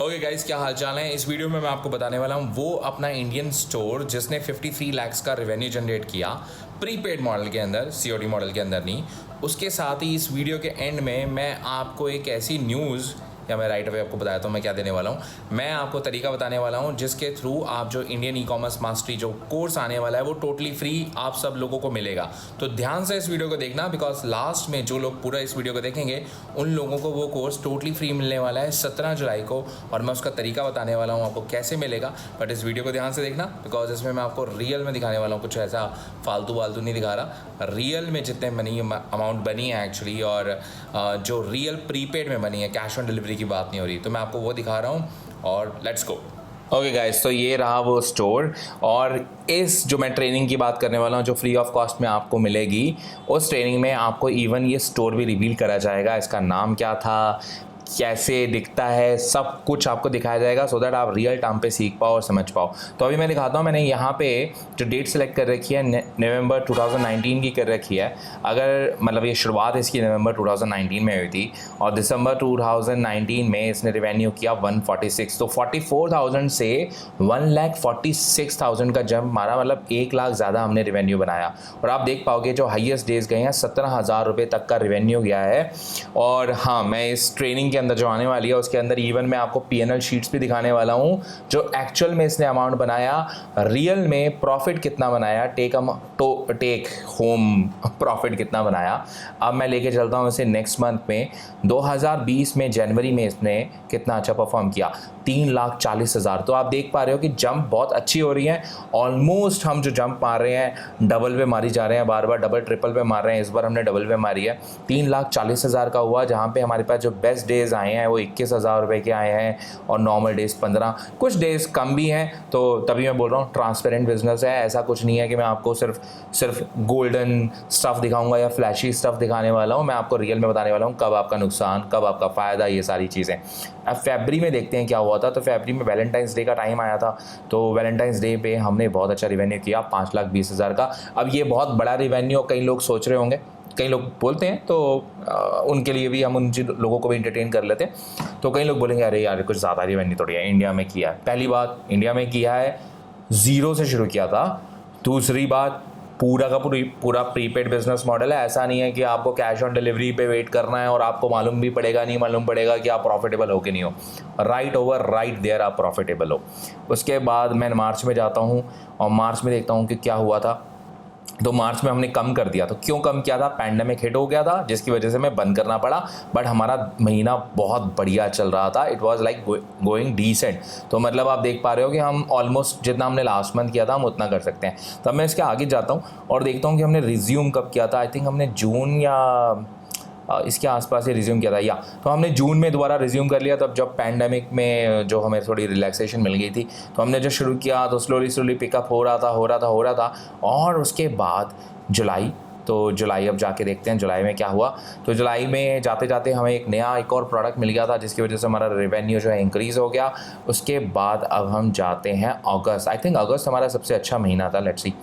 Okay guys, क्या हाल चाल है। इस वीडियो में मैं आपको बताने वाला हूँ वो अपना इंडियन स्टोर जिसने 53 लाख का रेवेन्यू जनरेट किया प्रीपेड मॉडल के अंदर, सीओडी मॉडल के अंदर नहीं। उसके साथ ही इस वीडियो के एंड में मैं आपको एक ऐसी न्यूज़, या मैं राइट अवे आपको बताया तो मैं क्या देने वाला हूँ, मैं आपको तरीका बताने वाला हूँ जिसके थ्रू आप जो इंडियन ई कॉमर्स मास्टरी जो कोर्स आने वाला है वो टोटली फ्री आप सब लोगों को मिलेगा। तो ध्यान से इस वीडियो को देखना, बिकॉज लास्ट में जो लोग पूरा इस वीडियो को देखेंगे उन लोगों को वो कोर्स टोटली फ्री मिलने वाला है 17 जुलाई को, और मैं उसका तरीका बताने वाला हूँ आपको कैसे मिलेगा। बट इस वीडियो को ध्यान से देखना, बिकॉज इसमें मैं आपको रियल में दिखाने वाला हूँ, कुछ ऐसा फालतू वालतू नहीं दिखा रहा। रियल में जितने मनी अमाउंट बनी है एक्चुअली, और जो रियल प्रीपेड में बनी है, कैश ऑन डिलीवरी की बात नहीं हो रही, तो मैं आपको वो दिखा रहा हूँ। और लेट्स गो। ओके गाइस, तो ये रहा वो स्टोर, और इस जो मैं ट्रेनिंग की बात करने वाला हूँ जो फ्री ऑफ कॉस्ट में आपको मिलेगी, उस ट्रेनिंग में आपको इवन ये स्टोर भी रिवील करा जाएगा। इसका नाम क्या था, कैसे दिखता है, सब कुछ आपको दिखाया जाएगा, सो दैट आप रियल टाइम पे सीख पाओ और समझ पाओ। तो अभी मैं दिखाता हूँ, मैंने यहाँ पे जो डेट सेलेक्ट कर रखी है नवंबर 2019 की कर रखी है। अगर मतलब ये शुरुआत इसकी नवंबर 2019 में हुई थी, और दिसंबर 2019 में इसने रिवेन्यू किया 146। तो 44,000 से 1,46,000 का जंप मारा, मतलब 1 लाख ज़्यादा हमने रिवेन्यू बनाया। और आप देख पाओगे जो हाईएस्ट डेज गए हैं 17,000 रुपये तक का रिवेन्यू गया है। और हाँ, मैं इस ट्रेनिंग के अंदर जो आने वाली है उसके अंदर इवन मैं आपको पीएनएल शीट्स भी दिखाने वाला हूँ, जो एक्चुअल में इसने अमाउंट बनाया, रियल में प्रॉफिट कितना बनाया, टेक होम प्रॉफिट कितना बनाया। अब मैं लेके चलता हूँ इसे नेक्स्ट मंथ में, 2020 में जनवरी में इसने कितना अच्छा परफॉर्म किया, 3,40,000। तो आप देख पा रहे हो कि जंप बहुत अच्छी हो रही है। ऑलमोस्ट हम जो जंप मार रहे हैं डबल पे मारी जा रहे हैं, बार बार डबल ट्रिपल पे मार रहे हैं, इस बार हमने डबल पे मारी है। 3,40,000 का हुआ, जहाँ पे हमारे पास जो बेस्ट डेज आए हैं वो 21,000 रुपये के आए हैं, और नॉर्मल डेज 15, कुछ डेज कम भी हैं। तो तभी मैं बोल रहा हूँ ट्रांसपेरेंट बिजनेस है, ऐसा कुछ नहीं है कि मैं आपको सिर्फ गोल्डन स्टफ दिखाऊंगा या फ्लैशी स्टफ दिखाने वाला हूँ। मैं आपको रियल में बताने वाला हूँ कब आपका नुकसान, कब आपका फ़ायदा, ये सारी चीज़ें। अब फरवरी में देखते हैं क्या हुआ था। तो फरवरी में वैलेंटाइंस डे का टाइम आया था, तो वैलेंटाइंस डे पे हमने बहुत अच्छा रिवेन्यू किया, 5,20,000 का। अब ये बहुत बड़ा रिवेन्यू कई लोग सोच रहे होंगे, कई लोग बोलते हैं, तो उनके लिए भी हम उन लोगों को भी इंटरटेन कर लेते हैं। तो कई लोग बोलेंगे अरे यार कुछ ज़्यादा रिवेन्यू थोड़ी है, इंडिया में किया है। पहली बात, इंडिया में किया है, ज़ीरो से शुरू किया था। दूसरी बात, पूरा का पूरा प्रीपेड बिजनेस मॉडल है। ऐसा नहीं है कि आपको कैश ऑन डिलीवरी पे वेट करना है और आपको मालूम भी पड़ेगा, नहीं मालूम पड़ेगा कि आप प्रॉफिटेबल हो कि नहीं हो। राइट ओवर राइट देयर आप प्रॉफिटेबल हो। उसके बाद मैं मार्च में जाता हूँ और मार्च में देखता हूँ कि क्या हुआ था। तो मार्च में हमने कम कर दिया। तो क्यों कम किया था, पैंडेमिक हिट हो गया था जिसकी वजह से हमें बंद करना पड़ा। बट हमारा महीना बहुत बढ़िया चल रहा था, it was like going decent. तो मतलब आप देख पा रहे हो कि हम ऑलमोस्ट जितना हमने लास्ट मंथ किया था हम उतना कर सकते हैं। तब मैं इसके आगे जाता हूँ और देखता हूँ कि हमने रिज्यूम कब किया था। आई थिंक हमने जून या इसके आसपास ही रिज्यूम किया था, या तो हमने जून में दोबारा रिज्यूम कर लिया। तब जब पैंडेमिक में जो हमें थोड़ी रिलैक्सेशन मिल गई थी, तो हमने जो शुरू किया तो स्लोली पिकअप हो रहा था। और उसके बाद जुलाई, तो जुलाई अब जाके देखते हैं जुलाई में क्या हुआ। तो जुलाई में जाते जाते हमें एक और प्रोडक्ट मिल गया था जिसकी वजह से हमारा रेवेन्यू जो है इंक्रीज़ हो गया। उसके बाद अब हम जाते हैं अगस्त। आई थिंक अगस्त हमारा सबसे अच्छा महीना था, लेट्स सी,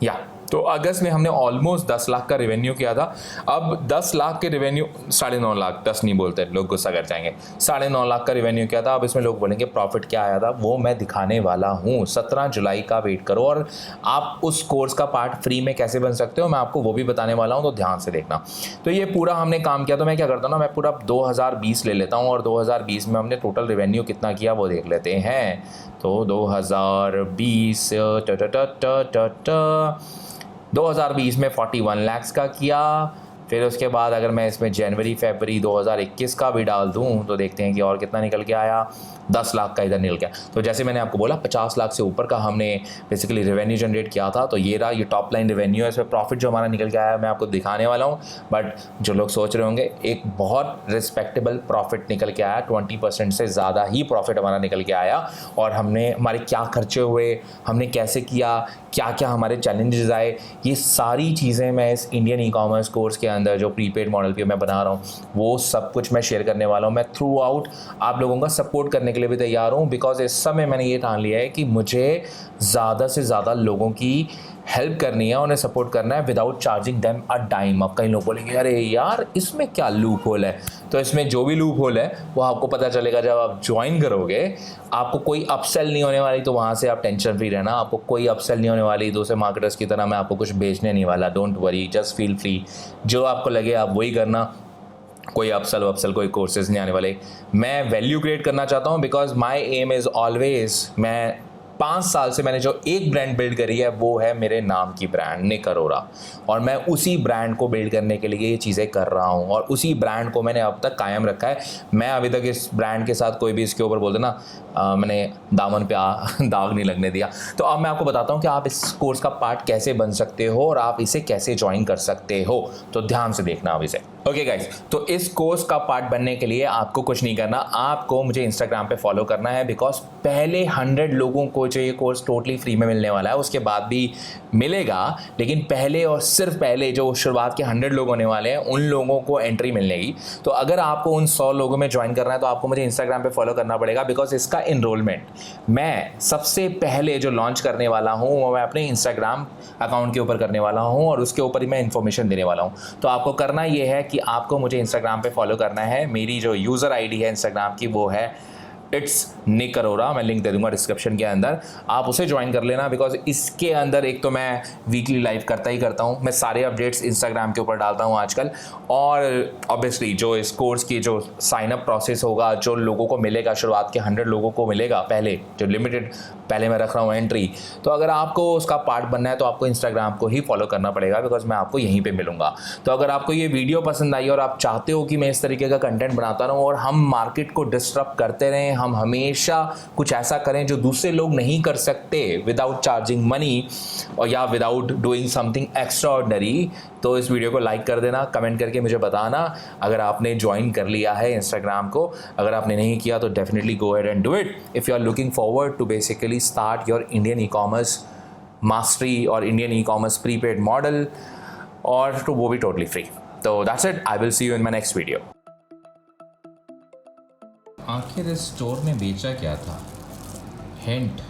या तो अगस्त में हमने ऑलमोस्ट 10 लाख का रेवेन्यू किया था। अब 10 लाख के रेवेन्यू, 9.5 लाख, 10 नहीं बोलते लोग, गुस्सा कर जाएंगे, 9.5 लाख का रेवेन्यू किया था। अब इसमें लोग बोलेंगे प्रॉफिट क्या आया था, वो मैं दिखाने वाला हूँ। 17 जुलाई का वेट करो, और आप उस कोर्स का पार्ट फ्री में कैसे बन सकते हो मैं आपको वो भी बताने वाला हूँ, तो ध्यान से देखना। तो ये पूरा हमने काम किया। तो मैं क्या करता हूँ ना, मैं पूरा 2020 ले लेता हूँ, और 2020 में हमने टोटल रेवेन्यू कितना किया वो देख लेते हैं। तो 2020 में 41 लाख का किया। फिर उसके बाद अगर मैं इसमें जनवरी फरवरी 2021 का भी डाल दूं तो देखते हैं कि और कितना निकल के आया, 10 लाख का इधर निकल गया। तो जैसे मैंने आपको बोला 50 लाख से ऊपर का हमने बेसिकली रेवेन्यू जनरेट किया था। तो ये रहा, ये टॉप लाइन रेवेन्यू है। इसमें प्रॉफिट जो हमारा निकल के आया मैं आपको दिखाने वाला हूँ। बट जो लोग सोच रहे होंगे, एक बहुत रिस्पेक्टेबल प्रॉफिट निकल के आया, 20% से ज़्यादा ही प्रॉफिट हमारा निकल के आया। और हमारे क्या खर्चे हुए, हमने कैसे किया, क्या क्या हमारे चैलेंजेस आए, ये सारी चीज़ें मैं इस इंडियन ई कॉमर्स कोर्स के अंदर जो प्रीपेड मॉडल पे मैं बना रहा हूँ वो सब कुछ मैं शेयर करने वाला हूँ। मैं थ्रू आउट आप लोगों का सपोर्ट करने के लिए भी तैयार हूँ, बिकॉज इस समय मैंने ये ठान लिया है कि मुझे ज़्यादा से ज़्यादा लोगों की हेल्प करनी है, उन्हें सपोर्ट करना है without charging them a dime. अब कई लोग बोलेंगे अरे यार इसमें क्या लूप होल है, तो इसमें जो भी लूप होल है वो आपको पता चलेगा जब आप ज्वाइन करोगे। आपको कोई अपसेल नहीं होने वाली, तो वहाँ से आप टेंशन फ्री रहना, आपको कोई अपसेल नहीं होने वाली। दूसरे मार्केटर्स की तरह मैं आपको कुछ बेचने नहीं वाला, don't worry, just feel free, जो आपको लगे आप वही करना। कोई अपसेल वपसेल कोई कोर्सेज नहीं आने वाले। मैं वैल्यू क्रिएट करना चाहता हूँ because my aim is always, मैं 5 साल से मैंने जो एक ब्रांड बिल्ड करी है वो है मेरे नाम की ब्रांड निक अरोरा, और मैं उसी ब्रांड को बिल्ड करने के लिए ये चीज़ें कर रहा हूँ और उसी ब्रांड को मैंने अब तक कायम रखा है। मैं अभी तक इस ब्रांड के साथ कोई भी इसके ऊपर बोलते ना मैंने दामन पे दाग नहीं लगने दिया। तो अब मैं आपको बताता हूँ कि आप इस कोर्स का पार्ट कैसे बन सकते हो और आप इसे कैसे ज्वाइन कर सकते हो, तो ध्यान से देखना अब इसे। ओके गाइस, तो इस कोर्स का पार्ट बनने के लिए आपको कुछ नहीं करना, आपको मुझे इंस्टाग्राम पे फॉलो करना है बिकॉज पहले 100 लोगों को जो ये कोर्स टोटली फ्री में मिलने वाला है, उसके बाद भी मिलेगा, लेकिन पहले और सिर्फ पहले जो शुरुआत के 100 लोग होने वाले हैं उन लोगों को एंट्री मिलेगी। तो अगर आपको उन 100 लोगों में ज्वाइन करना है तो आपको मुझे इंस्टाग्राम पे फॉलो करना पड़ेगा बिकॉज इसका इनरोलमेंट मैं सबसे पहले जो लॉन्च करने वाला हूँ वो मैं अपने इंस्टाग्राम अकाउंट के ऊपर करने वाला हूँ और उसके ऊपर ही मैं इन्फॉर्मेशन देने वाला हूँ। तो आपको करना ये है कि आपको मुझे इंस्टाग्राम पे फॉलो करना है। मेरी जो यूज़र आईडी है इंस्टाग्राम की वो है इट्स निक अरोरा, मैं लिंक दे दूंगा डिस्क्रिप्शन के अंदर, आप उसे ज्वाइन कर लेना बिकॉज इसके अंदर एक तो मैं वीकली लाइव करता ही करता हूँ, मैं सारे अपडेट्स इंस्टाग्राम के ऊपर डालता हूँ आजकल, और ऑब्वियसली जो इस कोर्स की जो साइन अप प्रोसेस होगा, जो लोगों को मिलेगा, शुरुआत के 100 लोगों को मिलेगा पहले, जो लिमिटेड पहले मैं रख रहा हूँ एंट्री, तो अगर आपको उसका पार्ट बनना है तो आपको इंस्टाग्राम को ही फॉलो करना पड़ेगा बिकॉज मैं आपको यहीं पे मिलूंगा। तो अगर आपको ये वीडियो पसंद आई और आप चाहते हो कि मैं इस तरीके का कंटेंट बनाता रहूँ और हम मार्केट को डिस्टर्ब करते रहें, हम हमेशा कुछ ऐसा करें जो दूसरे लोग नहीं कर सकते विदाउट चार्जिंग मनी और या without doing something extra ordinary, तो इस वीडियो को लाइक कर देना, कमेंट करके मुझे बताना अगर आपने ज्वाइन कर लिया है इंस्टाग्राम को। अगर आपने नहीं किया तो definitely go ahead and do it if you are looking forward to basically start your Indian ecommerce mastery और Indian ecommerce prepaid model, और तो वो भी टोटली फ्री। तो that's it, I will see you in my next video. आखिर इस store में बेचा क्या था? हिंट,